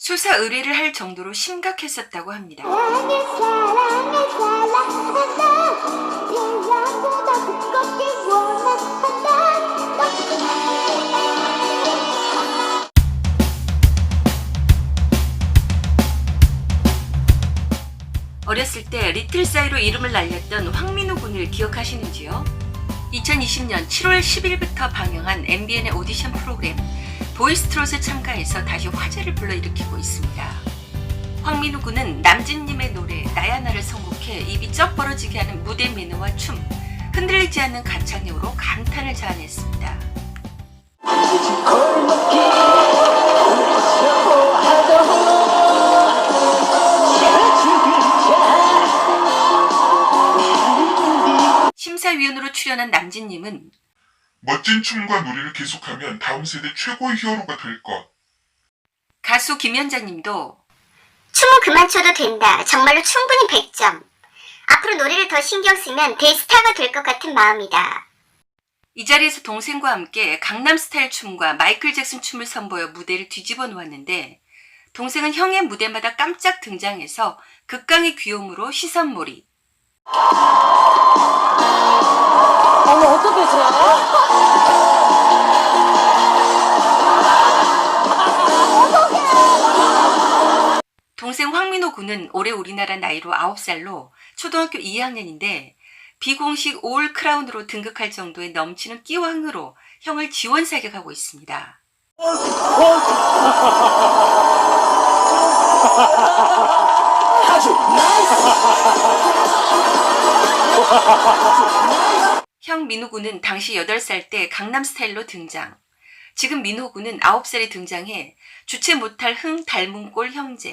수사 의뢰를 할 정도로 심각했었다고 합니다. 어렸을 때 리틀 싸이로 이름을 날렸던 황민호 군을 기억하시는지요? 2020년 7월 10일부터 방영한 MBN의 오디션 프로그램 보이스트롯에 참가해서 다시 화제를 불러일으키고 있습니다. 황민호 군은 남진님의 노래 나야 나를 선곡해 입이 쩍 벌어지게 하는 무대 매너와 춤, 흔들리지 않는 가창력으로 감탄을 자아냈습니다. 심사위원으로 출연한 남진님은 멋진 춤과 노래를 계속하면 다음 세대 최고의 히어로가 될 것. 가수 김연자님도 춤은 그만 춰도 된다. 정말로 충분히 100점. 앞으로 노래를 더 신경 쓰면 대스타가 될 것 같은 마음이다. 이 자리에서 동생과 함께 강남스타일 춤과 마이클 잭슨 춤을 선보여 무대를 뒤집어 놓았는데 동생은 형의 무대마다 깜짝 등장해서 극강의 귀여움으로 시선몰이. 어머, 어떡해, 동생 황민호 군은 올해 우리나라 나이로 9살로 초등학교 2학년인데 비공식 올 크라운으로 등극할 정도의 넘치는 끼와 흥으로 형을 지원 사격하고 있습니다. 형 민호 군은 당시 8살 때 강남스타일로 등장. 지금 민호 군은 9살에 등장해 주체 못할 흥 닮은 꼴 형제.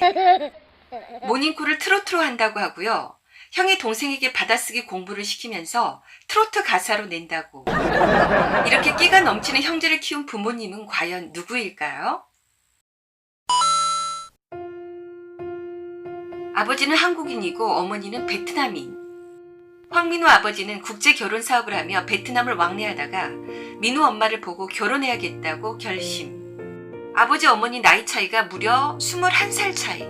모닝콜을 트로트로 한다고 하고요. 형이 동생에게 받아쓰기 공부를 시키면서 트로트 가사로 낸다고. 이렇게 끼가 넘치는 형제를 키운 부모님은 과연 누구일까요? 아버지는 한국인이고 어머니는 베트남인. 황민호 아버지는 국제 결혼 사업을 하며 베트남을 왕래하다가 민호 엄마를 보고 결혼해야겠다고 결심. 아버지 어머니 나이 차이가 무려 21살 차이.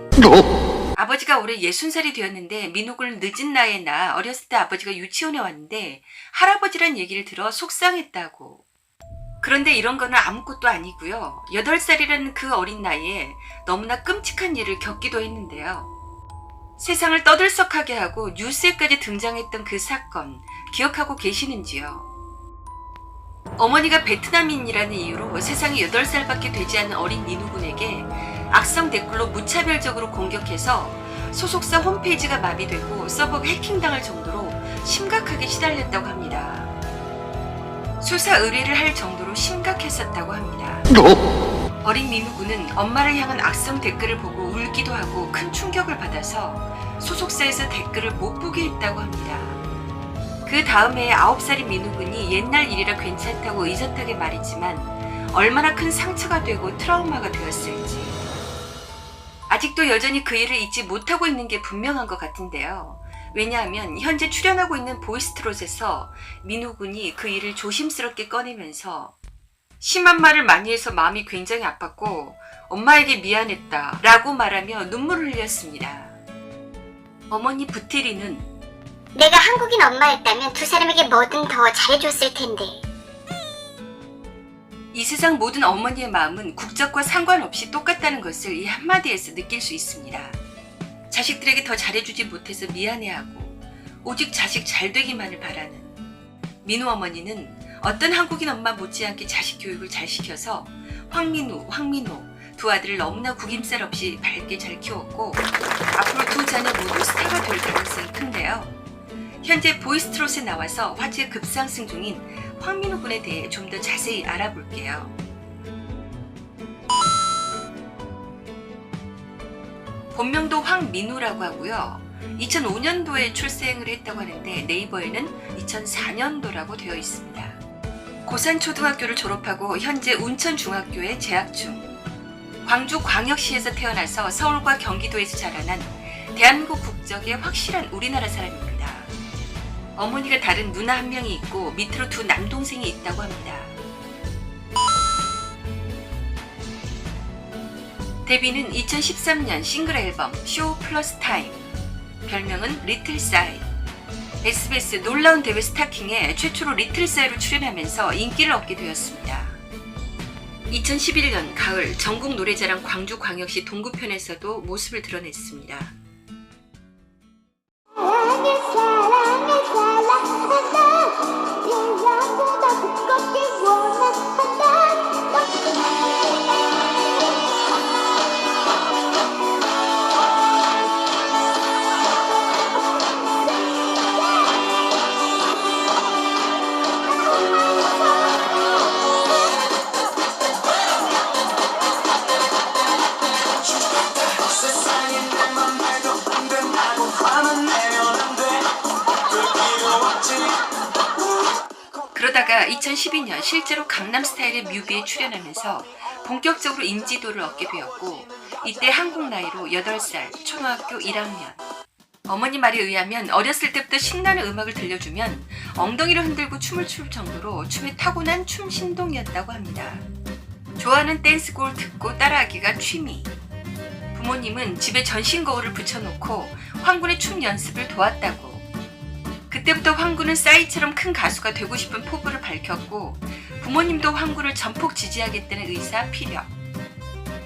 아버지가 올해 60살이 되었는데 민호군을 늦은 나이에 낳아 어렸을 때 아버지가 유치원에 왔는데 할아버지란 얘기를 들어 속상했다고. 그런데 이런 거는 아무것도 아니고요. 8살이라는 그 어린 나이에 너무나 끔찍한 일을 겪기도 했는데요. 세상을 떠들썩하게 하고 뉴스에까지 등장했던 그 사건 기억하고 계시는지요? 어머니가 베트남인이라는 이유로 세상에 8살밖에 되지 않은 어린 민호군에게 악성 댓글로 무차별적으로 공격해서 소속사 홈페이지가 마비되고 서버가 해킹당할 정도로 심각하게 시달렸다고 합니다. 수사 의뢰를 할 정도로 심각했었다고 합니다. 어린 민호군은 엄마를 향한 악성 댓글을 보고 울기도 하고 큰 충격을 받아서 소속사에서 댓글을 못 보게 했다고 합니다. 그 다음에 9살인 민호군이 옛날 일이라 괜찮다고 의젓하게 말했지만 얼마나 큰 상처가 되고 트라우마가 되었을지. 아직도 여전히 그 일을 잊지 못하고 있는 게 분명한 것 같은데요. 왜냐하면 현재 출연하고 있는 보이스트롯에서 민호군이 그 일을 조심스럽게 꺼내면서 심한 말을 많이 해서 마음이 굉장히 아팠고 엄마에게 미안했다 라고 말하며 눈물을 흘렸습니다. 어머니 부티리는 내가 한국인 엄마였다면 두 사람에게 뭐든 더 잘해줬을 텐데. 이 세상 모든 어머니의 마음은 국적과 상관없이 똑같다는 것을 이 한마디에서 느낄 수 있습니다. 자식들에게 더 잘해주지 못해서 미안해하고 오직 자식 잘 되기만을 바라는 민호 어머니는 어떤 한국인 엄마 못지않게 자식 교육을 잘 시켜서 황민호 두 아들을 너무나 구김살 없이 밝게 잘 키웠고 앞으로 두 자녀 모두 스타가 될 가능성이 큰데요. 현재 보이스트롯에 나와서 화제 급상승 중인 황민호 군에 대해 좀 더 자세히 알아볼게요. 본명도 황민호라고 하고요. 2005년도에 출생을 했다고 하는데 네이버에는 2004년도라고 되어 있습니다. 고산초등학교를 졸업하고 현재 운천중학교에 재학 중. 광주광역시에서 태어나서 서울과 경기도에서 자라난 대한민국 국적의 확실한 우리나라 사람입니다. 어머니가 다른 누나 한 명이 있고 밑으로 두 남동생이 있다고 합니다. 데뷔는 2013년 싱글 앨범 쇼 플러스 타임, 별명은 리틀 싸이. SBS 놀라운 대회 스타킹에 최초로 리틀 싸이로 출연하면서 인기를 얻게 되었습니다. 2011년 가을 전국 노래자랑 광주광역시 동구편에서도 모습을 드러냈습니다. 그러다가 2012년 실제로 강남스타일의 뮤비에 출연하면서 본격적으로 인지도를 얻게 되었고, 이때 한국 나이로 8살, 초등학교 1학년. 어머니 말에 의하면 어렸을 때부터 신나는 음악을 들려주면 엉덩이를 흔들고 춤을 출 정도로 춤에 타고난 춤 신동이었다고 합니다. 좋아하는 댄스곡을 듣고 따라하기가 취미. 부모님은 집에 전신 거울을 붙여놓고 황군의 춤 연습을 도왔다고. 그때부터 황군은 싸이처럼 큰 가수가 되고 싶은 포부를 밝혔고, 부모님도 황군을 전폭 지지하겠다는 의사 피력.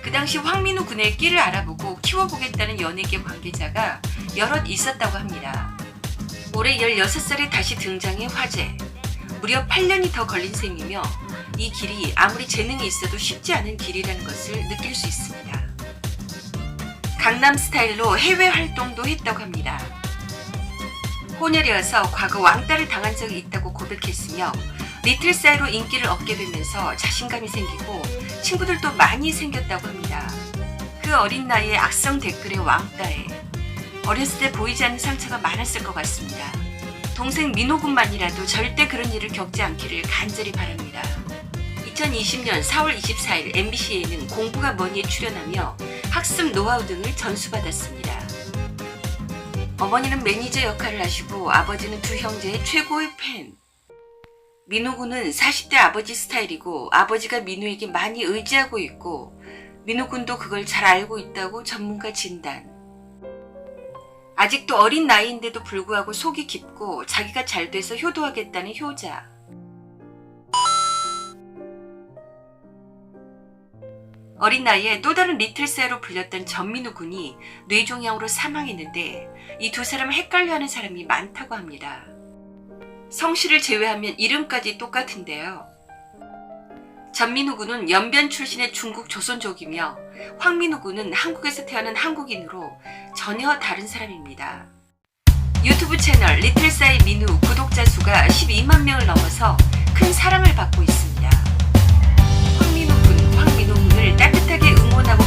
그 당시 황민우 군의 끼를 알아보고 키워보겠다는 연예계 관계자가 여럿 있었다고 합니다. 올해 16살에 다시 등장해 화제. 무려 8년이 더 걸린 셈이며, 이 길이 아무리 재능이 있어도 쉽지 않은 길이라는 것을 느낄 수 있습니다. 강남 스타일로 해외 활동도 했다고 합니다. 혼혈이어서 과거 왕따를 당한 적이 있다고 고백했으며, 리틀 싸이로 인기를 얻게 되면서 자신감이 생기고 친구들도 많이 생겼다고 합니다. 그 어린 나이에 악성 댓글에 왕따에 어렸을 때 보이지 않는 상처가 많았을 것 같습니다. 동생 민호군만이라도 절대 그런 일을 겪지 않기를 간절히 바랍니다. 2020년 4월 24일 MBC에는 공부가 뭐니에 출연하며 학습 노하우 등을 전수받았습니다. 어머니는 매니저 역할을 하시고 아버지는 두 형제의 최고의 팬. 민호 군은 40대 아버지 스타일이고 아버지가 민호에게 많이 의지하고 있고 민호 군도 그걸 잘 알고 있다고 전문가 진단. 아직도 어린 나이인데도 불구하고 속이 깊고 자기가 잘 돼서 효도하겠다는 효자. 어린 나이에 또 다른 리틀 싸이로 불렸던 전민우 군이 뇌종양으로 사망했는데, 이 두 사람을 헷갈려하는 사람이 많다고 합니다. 성씨를 제외하면 이름까지 똑같은데요. 전민우 군은 연변 출신의 중국 조선족이며, 황민우 군은 한국에서 태어난 한국인으로 전혀 다른 사람입니다. 유튜브 채널 리틀 싸이 민우 구독자 수가 12만 명을 넘어서 큰 사랑을 받고 있습니다. 황민우 군을 따뜻하게 응원하고